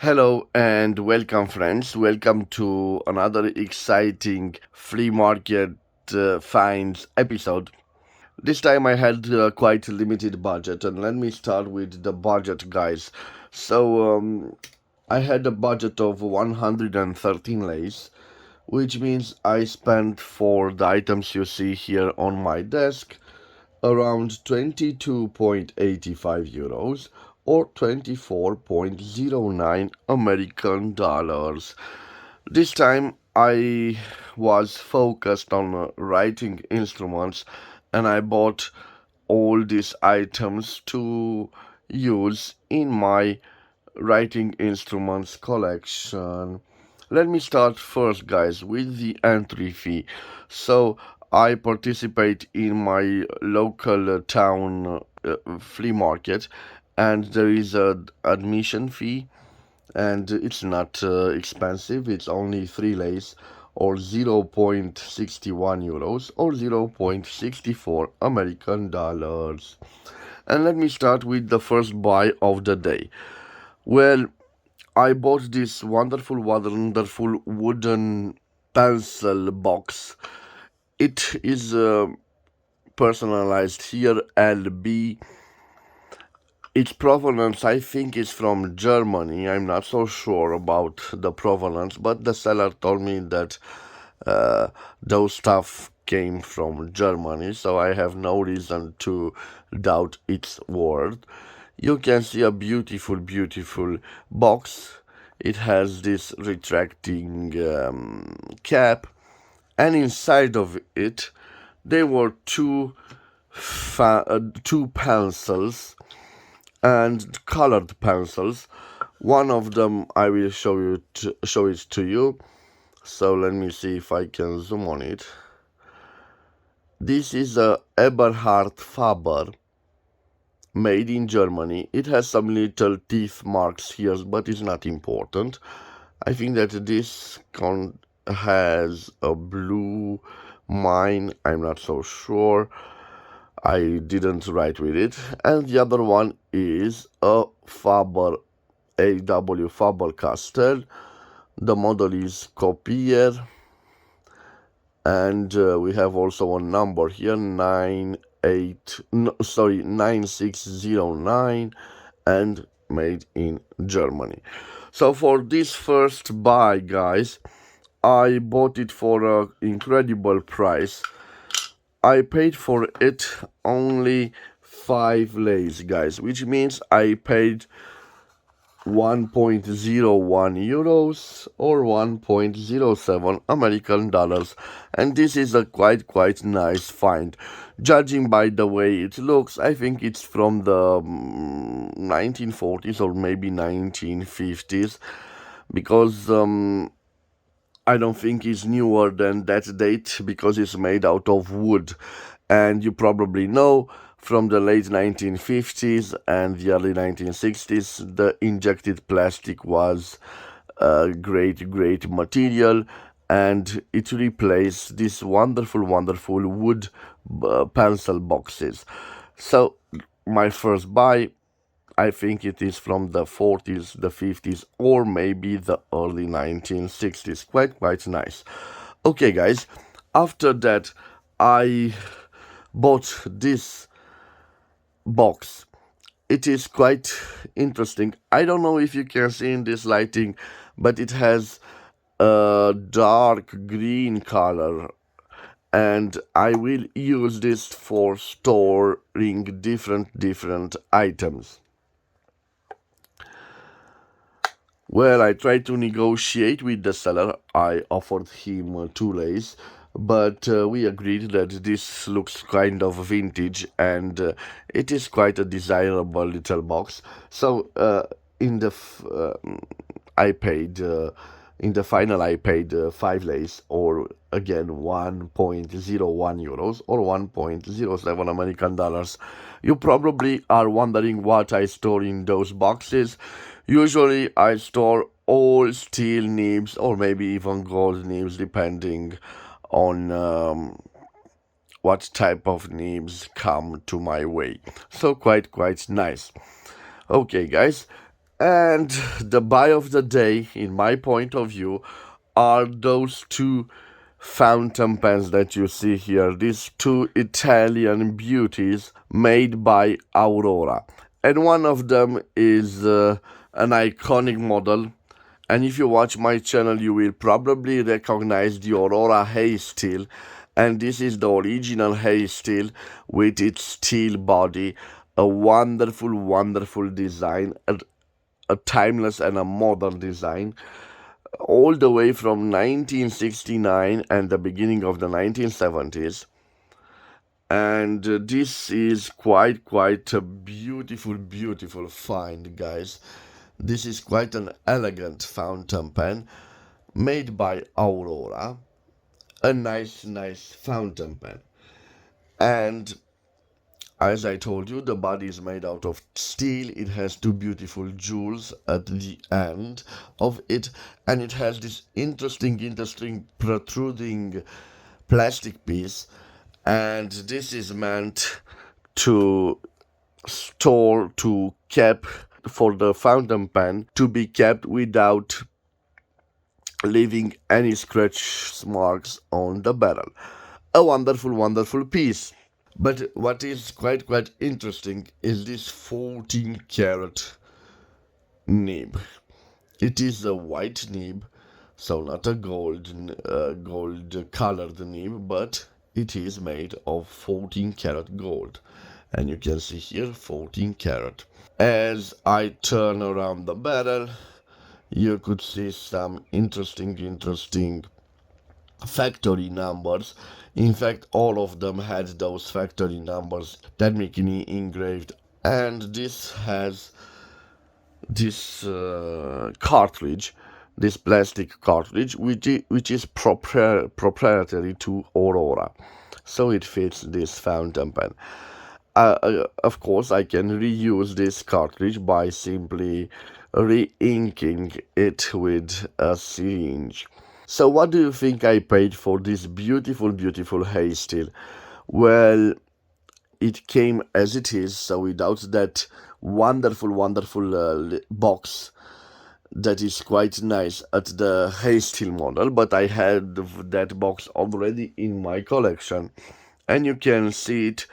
Hello and welcome, friends. Welcome to another exciting flea market finds episode. This time I had quite a limited budget, and let me start with the budget, guys. I had a budget of 113 lays, which means I spent for the items you see here on my desk around 22.85 euros or 24.09 American dollars. This time I was focused on writing instruments, and I bought all these items to use in my writing instruments collection. Let me start first, guys, with the entry fee. So I participate in my local town flea market, and there is a admission fee, and it's not expensive. It's only 3 lays or 0.61 euros or 0.64 American dollars. And let me start with the first buy of the day. Well, I bought this wonderful wooden pencil box. It is personalized here, LB. Its provenance, I think, is from Germany. I'm not so sure about the provenance, but the seller told me that those stuff came from Germany, so I have no reason to doubt its word. You can see a beautiful box. It has this retracting cap, and inside of it there were two pencils, and colored pencils. One of them I will show it to you. So let me see if I can zoom on it. This is a Eberhard Faber, made in Germany. It has some little teeth marks here, but it's not important. I think that this has a blue mine. I'm not so sure. I didn't write with it. And the other one is a Faber AW Faber Castell. The model is Copier, and we have also a number here 9609, and made in Germany. So for this first buy, guys, I bought it for an incredible price. I paid for it only 5 lays, guys, which means I paid 1.01 euros or 1.07 American dollars, and this is a quite nice find. Judging by the way it looks, I think it's from the 1940s or maybe 1950s, because I don't think it's newer than that date, because it's made out of wood. And you probably know from the late 1950s and the early 1960s, the injected plastic was a great material, and it replaced these wonderful wood pencil boxes. So my first buy, I think it is from the 40s, the 50s, or maybe the early 1960s. Quite nice. Okay, guys, after that, I bought this box. It is quite interesting. I don't know if you can see in this lighting, but it has a dark green color, and I will use this for storing different items. Well, I tried to negotiate with the seller. I offered him 2 lays, but we agreed that this looks kind of vintage, and it is quite a desirable little box. So in the I paid in the final I paid 5 lays, or again 1.01 euros or 1.07 American dollars. You probably are wondering what I store in those boxes. Usually I store all steel nibs or maybe even gold nibs, depending on what type of nibs come to my way. So quite nice. Okay, guys, And the buy of the day, in my point of view, are those two fountain pens that you see here. These two Italian beauties made by Aurora. And one of them is an iconic model. And if you watch my channel, you will probably recognize the Aurora Hay Steel. And this is the original Hay Steel with its steel body. A wonderful, wonderful design. A timeless and a modern design, all the way from 1969 and the beginning of the 1970s. And this is quite a beautiful find, guys. This is quite an elegant fountain pen made by Aurora. A nice fountain pen. And as I told you, the body is made out of steel. It has two beautiful jewels at the end of it, and it has this interesting protruding plastic piece. And this is meant to store, to keep, for the fountain pen to be kept without leaving any scratch marks on the barrel. A wonderful piece. But what is quite interesting is this 14 karat nib. It is a white nib, so not a gold colored nib, but it is made of 14 karat gold. And you can see here 14 karat. As I turn around the barrel, you could see some interesting factory numbers. In fact, all of them had those factory numbers technically engraved. And this has this cartridge, this plastic cartridge, which is proprietary to Aurora. So it fits this fountain pen. Of course, I can reuse this cartridge by simply re-inking it with a syringe. So what do you think I paid for this beautiful Hay Steel? Well, it came as it is, so without that wonderful box that is quite nice at the Hay Steel model, but I had that box already in my collection, and you can see it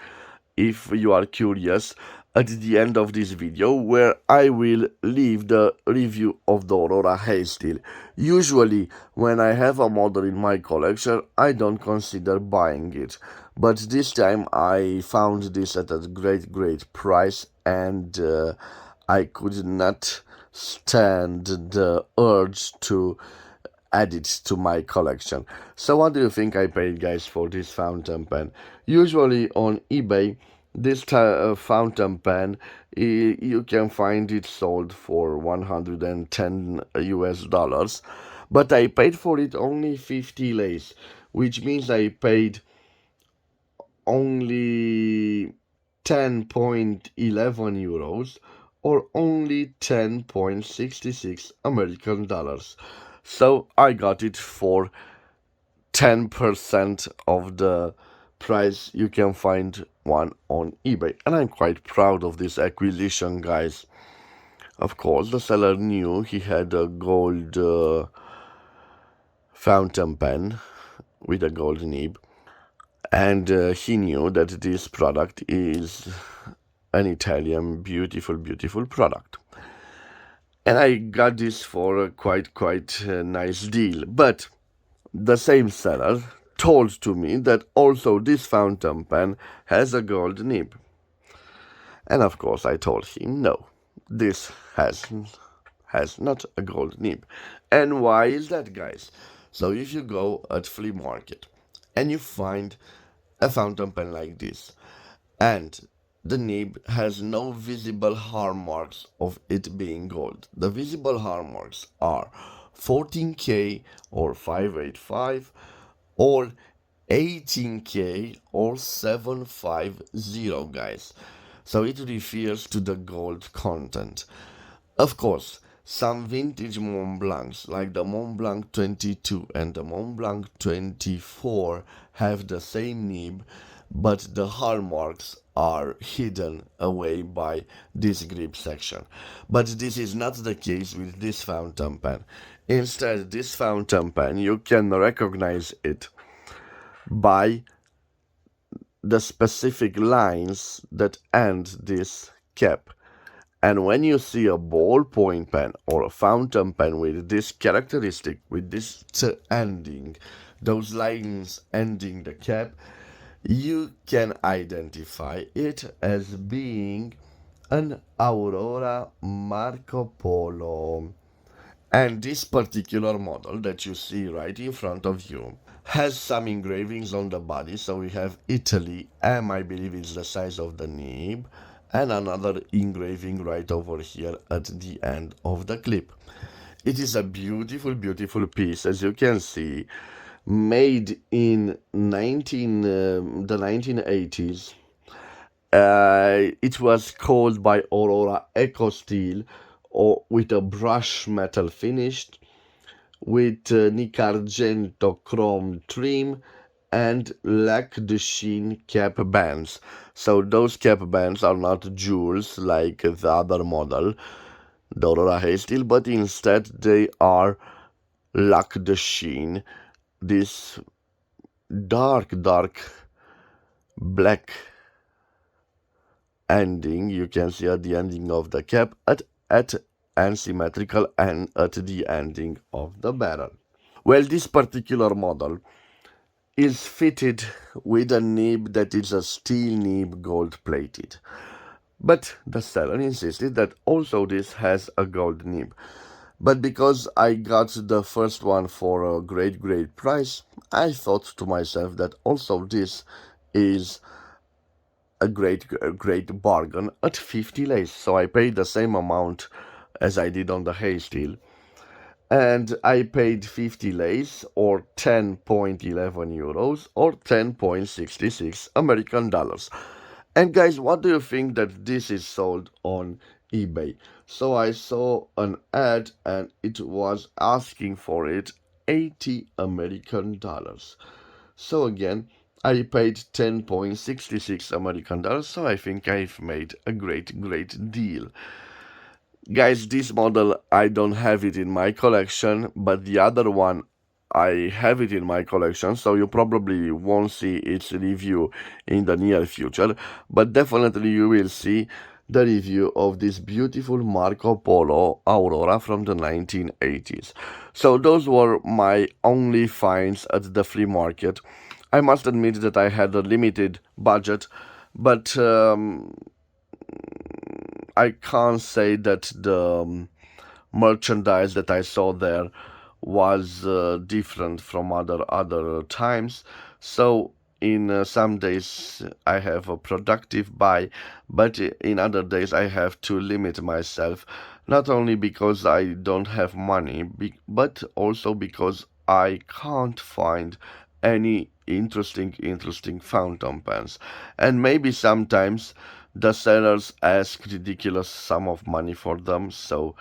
if you are curious at the end of this video, where I will leave the review of the Aurora Hay Steel. Usually when I have a model in my collection, I don't consider buying it, but this time I found this at a great price, and I could not stand the urge to add it to my collection. So what do you think I paid, guys, for this fountain pen? Usually on eBay, this fountain pen, you can find it sold for 110 US dollars, but I paid for it only 50 lays, which means I paid only 10.11 euros, or only 10.66 American dollars. So I got it for 10% of the price you can find one on eBay, and I'm quite proud of this acquisition, guys. Of course, the seller knew he had a gold fountain pen with a gold nib, and he knew that this product is an Italian beautiful product, and I got this for a quite nice deal. But the same seller told to me that also this fountain pen has a gold nib, and of course I told him no, this has not a gold nib. And why is that, guys? So if you go at flea market and you find a fountain pen like this, and the nib has no visible harm marks of it being gold. The visible harm marks are 14K or 585 or 18K or 750, guys. So it refers to the gold content. Of course, some vintage Mont Blancs, like the Mont Blanc 22 and the Mont Blanc 24, have the same nib, but the hallmarks are hidden away by this grip section. But this is not the case with this fountain pen. Instead, this fountain pen, you can recognize it by the specific lines that end this cap. And when you see a ballpoint pen or a fountain pen with this characteristic, with this ending, those lines ending the cap, you can identify it as being an Aurora Marco Polo. And this particular model that you see right in front of you has some engravings on the body. So we have Italy, and I believe it's the size of the nib, and another engraving right over here at the end of the clip. It is a beautiful, beautiful piece, as you can see, made in the 1980s. It was called by Aurora Eco Steel, or with a brush metal finish, with Nick Argento chrome trim and lac de Chine cap bands. So those cap bands are not jewels like the other model, the Aurora Hay Steel, but instead they are lac de Chine, this dark, dark black ending you can see at the ending of the cap at and symmetrical and at the ending of the barrel. Well, this particular model is fitted with a nib that is a steel nib gold plated. But the seller insisted that also this has a gold nib. But because I got the first one for a great, great price, I thought to myself that also this is a great bargain at 50 lace. So I paid the same amount as I did on the hay steel, and I paid 50 lace or 10.11 euros or 10.66 American dollars. And guys, what do you think that this is sold on eBay? So I saw an ad and it was asking for it 80 American dollars. So again, I paid 10.66 American dollars, so I think I've made a great deal. Guys, this model, I don't have it in my collection, but the other one, I have it in my collection, so you probably won't see its review in the near future, but definitely you will see the review of this beautiful Marco Polo Aurora from the 1980s. So those were my only finds at the flea market. I must admit that I had a limited budget, but I can't say that the merchandise that I saw there was different from other times. So in some days I have a productive buy, but in other days I have to limit myself, not only because I don't have money, but also because I can't find any interesting fountain pens. And maybe sometimes the sellers ask ridiculous sum of money for them, so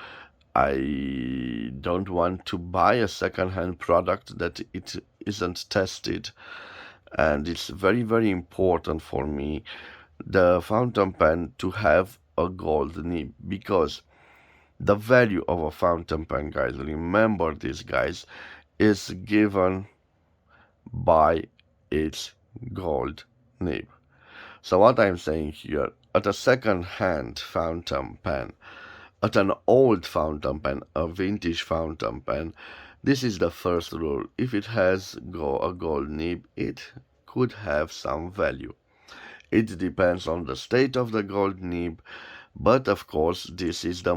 I don't want to buy a second-hand product that it isn't tested. And it's very important for me, the fountain pen, to have a gold nib, because the value of a fountain pen, guys, remember this, guys, is given by its gold nib. So what I'm saying here, at a second-hand fountain pen, at an old fountain pen, a vintage fountain pen, this is the first rule. If it has a gold nib, it could have some value. It depends on the state of the gold nib, but of course this is the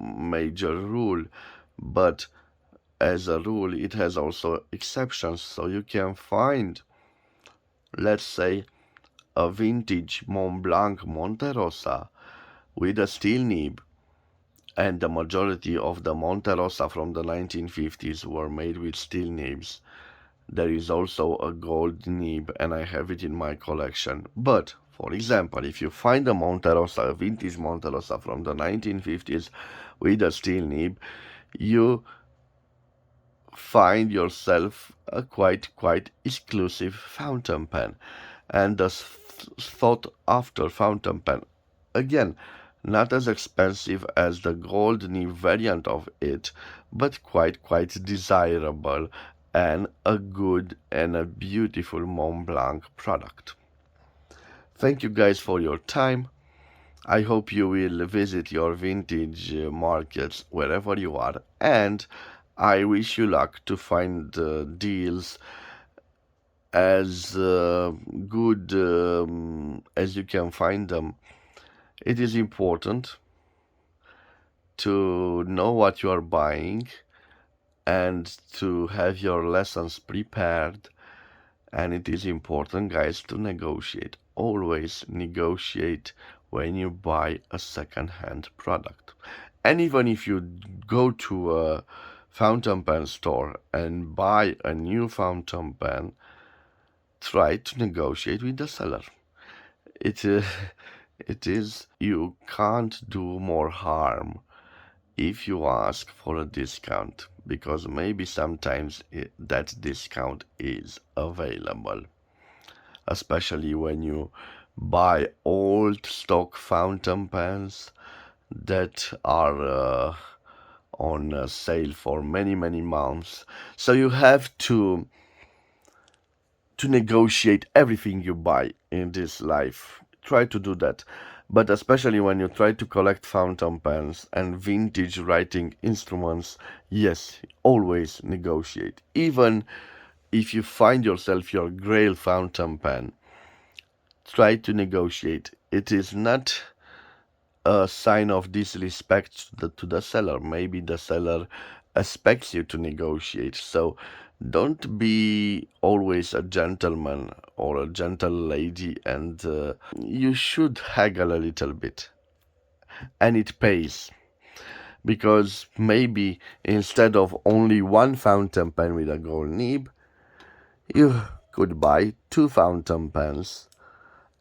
major rule. But as a rule, it has also exceptions, so you can find, let's say, a vintage Mont Blanc Monte Rosa with a steel nib, and the majority of the Monte Rosa from the 1950s were made with steel nibs. There is also a gold nib, and I have it in my collection. But, for example, if you find a Monte Rosa, a vintage Monte Rosa from the 1950s with a steel nib, you find yourself a quite exclusive fountain pen. And the sought after fountain pen. Again, not as expensive as the gold nib variant of it, but quite desirable and a good and a beautiful Mont Blanc product. Thank you guys for your time. I hope you will visit your vintage markets wherever you are, and I wish you luck to find deals as good as you can find them. It is important to know what you are buying and to have your lessons prepared. And it is important, guys, to negotiate. Always negotiate when you buy a second-hand product. And even if you go to a fountain pen store and buy a new fountain pen, try to negotiate with the seller. It, it is, you can't do more harm if you ask for a discount, because maybe sometimes that discount is available, especially when you buy old stock fountain pens that are on sale for many months. So you have to negotiate everything you buy in this life. Try to do that. But especially when you try to collect fountain pens and vintage writing instruments, yes, always negotiate. Even if you find yourself your grail fountain pen, try to negotiate. It is not a sign of disrespect to the seller. Maybe the seller expects you to negotiate. So don't be always a gentleman or a gentle lady, and you should haggle a little bit. And it pays. Because maybe instead of only one fountain pen with a gold nib, you could buy two fountain pens.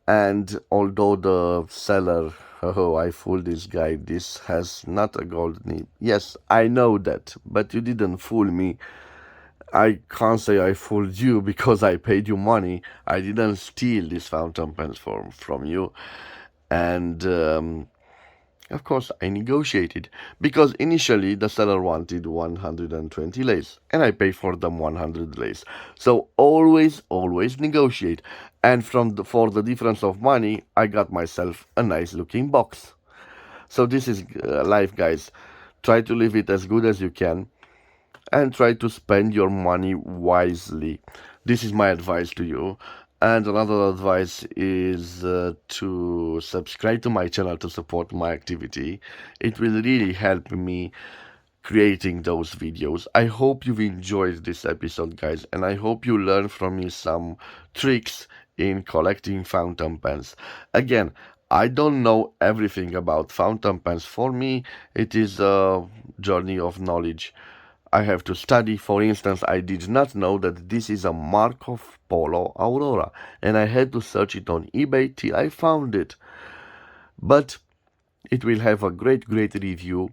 And although the seller, oh, I fooled this guy, this has not a gold nib. Yes, I know that, but you didn't fool me. I can't say I fooled you because I paid you money. I didn't steal these fountain pens from you. And of course, I negotiated because initially the seller wanted 120 lace and I paid for them 100 lace. So always negotiate. And for the difference of money, I got myself a nice looking box. So this is life, guys. Try to live it as good as you can and try to spend your money wisely. This is my advice to you. And another advice is to subscribe to my channel to support my activity. It will really help me creating those videos. I hope you've enjoyed this episode, guys, and I hope you learn from me some tricks in collecting fountain pens. Again, I don't know everything about fountain pens. For me, it is a journey of knowledge. I have to study. For instance, I did not know that this is a Marco Polo Aurora, and I had to search it on eBay till I found it. But it will have a great review.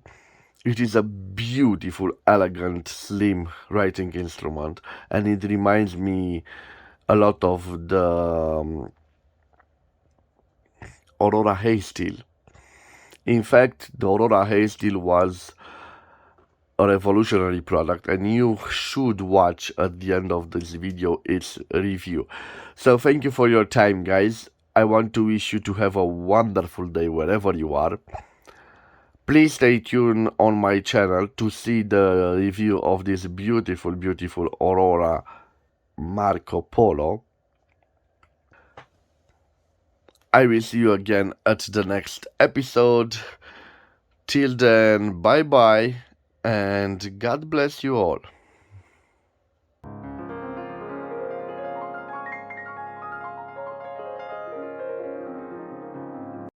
It is a beautiful, elegant, slim writing instrument, and it reminds me a lot of the Aurora Haysteel. In fact, the Aurora Haysteel was a revolutionary product, and you should watch at the end of this video its review. So thank you for your time, guys. I want to wish you to have a wonderful day wherever you are. Please stay tuned on my channel to see the review of this beautiful Aurora Marco Polo. I will see you again at the next episode. Till then, bye bye, and God bless you all.